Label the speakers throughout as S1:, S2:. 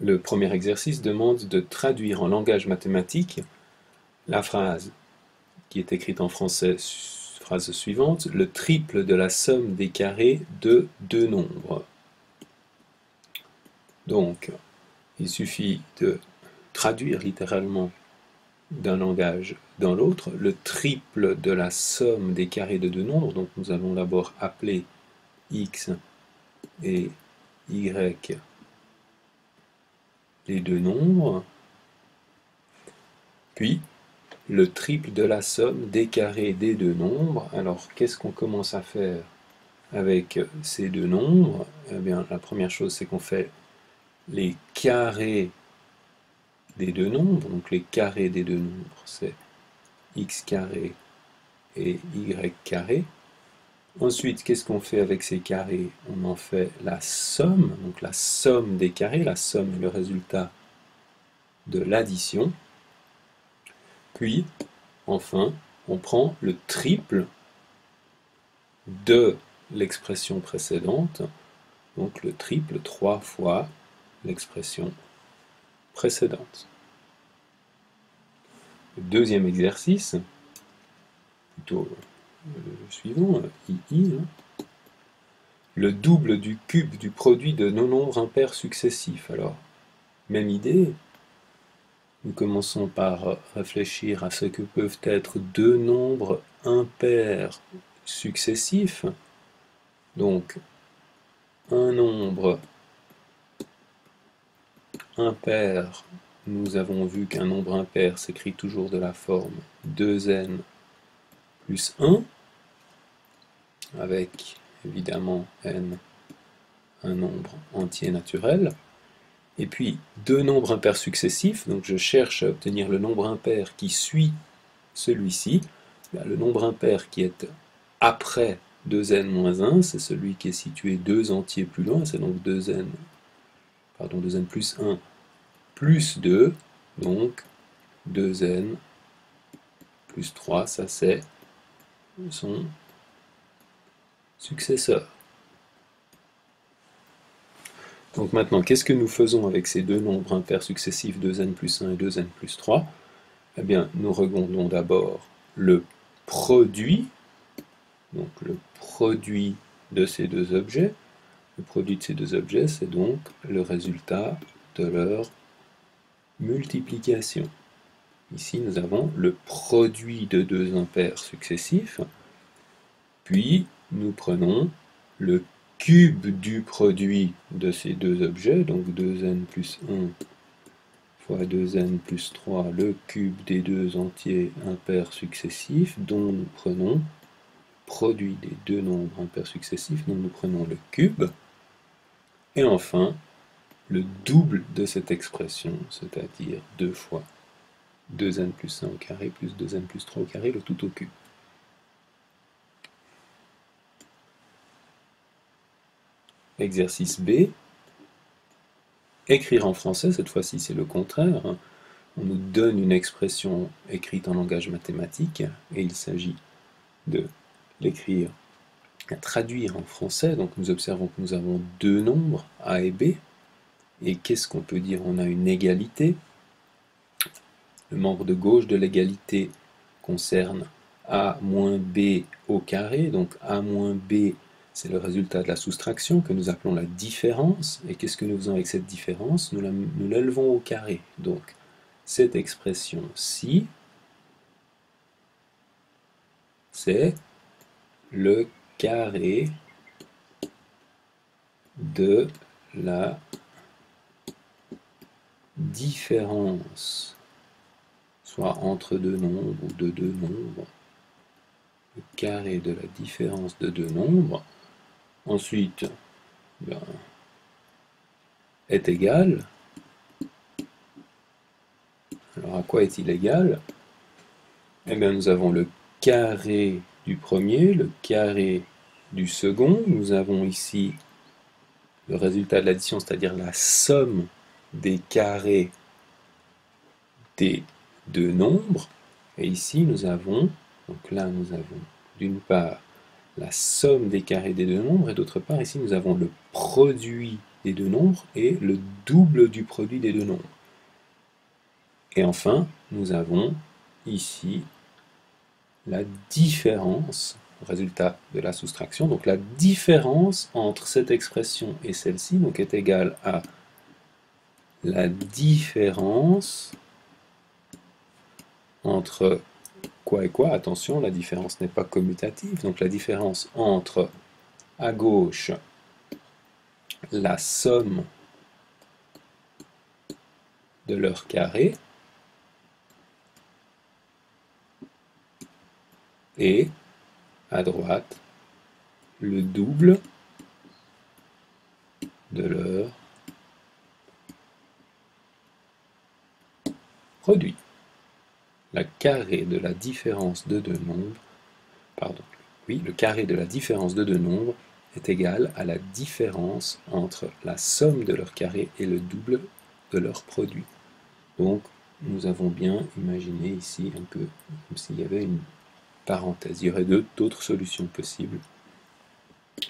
S1: Le premier exercice demande de traduire en langage mathématique la phrase qui est écrite en français, phrase suivante, le triple de la somme des carrés de deux nombres. Donc, il suffit de traduire littéralement d'un langage dans l'autre le triple de la somme des carrés de deux nombres. Donc, nous allons d'abord appeler x et y les deux nombres, puis le triple de la somme des carrés des deux nombres. Alors, qu'est-ce qu'on commence à faire avec ces deux nombres? Eh bien, la première chose, c'est qu'on fait les carrés des deux nombres. Donc, les carrés des deux nombres, c'est x carré et y carré. Ensuite, qu'est-ce qu'on fait avec ces carrés? On en fait la somme, donc la somme des carrés. La somme est le résultat de l'addition. Puis, enfin, on prend le triple de l'expression précédente, donc le triple 3 fois l'expression précédente. Le deuxième exercice, plutôt le suivant, II, le double du cube du produit de nos nombres impairs successifs. Alors, même idée, nous commençons par réfléchir à ce que peuvent être deux nombres impairs successifs. Donc, un nombre impair, nous avons vu qu'un nombre impair s'écrit toujours de la forme 2n plus 1, avec évidemment n un nombre entier naturel. Et puis deux nombres impairs successifs, donc je cherche à obtenir le nombre impair qui suit celui-ci. Le nombre impair qui est après 2n moins 1, c'est celui qui est situé deux entiers plus loin, c'est donc 2n plus 1 plus 2, donc 2n plus 3, ça c'est son successeur. Donc maintenant, qu'est-ce que nous faisons avec ces deux nombres impairs successifs, 2n plus 1 et 2n plus 3? Eh bien, nous regardons d'abord le produit, donc le produit de ces deux objets. Le produit de ces deux objets, c'est donc le résultat de leur multiplication. Ici, nous avons le produit de deux impairs successifs, puis nous prenons le cube du produit de ces deux objets, donc 2n plus 1 fois 2n plus 3, le cube des deux entiers impairs successifs, dont nous prenons produit des deux nombres impairs successifs, dont nous prenons le cube, et enfin le double de cette expression, c'est-à-dire 2 fois 2n plus 1 au carré plus 2n plus 3 au carré, le tout au cube. Exercice B. Écrire en français, cette fois-ci c'est le contraire. On nous donne une expression écrite en langage mathématique et il s'agit de l'écrire, à traduire en français. Donc nous observons que nous avons deux nombres, A et B. Et qu'est-ce qu'on peut dire? On a une égalité. Le membre de gauche de l'égalité concerne A moins B au carré. Donc A moins B, c'est le résultat de la soustraction que nous appelons la différence. Et qu'est-ce que nous faisons avec cette différence? Nous l'élevons au carré. Donc cette expression-ci, c'est le carré de la différence, soit entre deux nombres ou de deux nombres. Le carré de la différence de deux nombres, ensuite, est égal. Alors à quoi est-il égal? Eh bien nous avons le carré du premier, le carré du second. Nous avons ici le résultat de l'addition, c'est-à-dire la somme des carrés des deux nombres. Et ici nous avons, donc là nous avons d'une part la somme des carrés des deux nombres, et d'autre part ici nous avons le produit des deux nombres est le double du produit des deux nombres. Et enfin, nous avons ici la différence, résultat de la soustraction, donc la différence entre cette expression et celle-ci, donc est égale à la différence entre quoi et quoi. Attention, la différence n'est pas commutative, donc la différence entre à gauche la somme de leurs carrés et à droite le double de leur produit. La carré de la différence de deux nombres, le carré de la différence de deux nombres est égal à la différence entre la somme de leurs carrés et le double de leur produit. Donc, nous avons bien imaginé ici un peu comme s'il y avait une parenthèse. Il y aurait d'autres solutions possibles.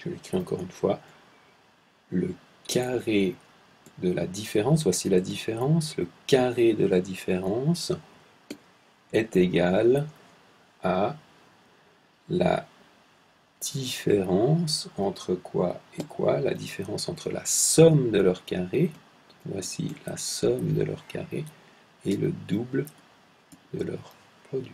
S1: Je l'écris encore une fois. Le carré de la différence, voici la différence, le carré de la différence est égal à la différence entre quoi et quoi, la différence entre la somme de leurs carrés, voici la somme de leurs carrés, et le double de leur produit.